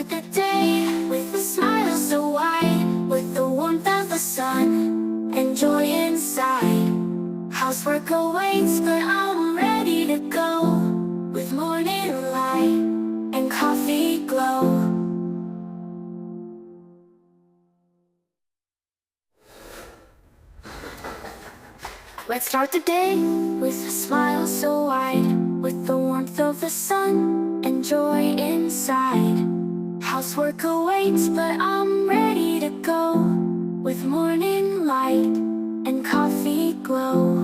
start the day with a smile so wide, with the warmth of the sun and joy inside. Housework awaits, but I'm ready to go, with morning light and coffee glow. Let's start the day with a smile so wide, with the warmth of the sun and joy inside. Housework awaits, but I'm ready to go, with morning light and coffee glow.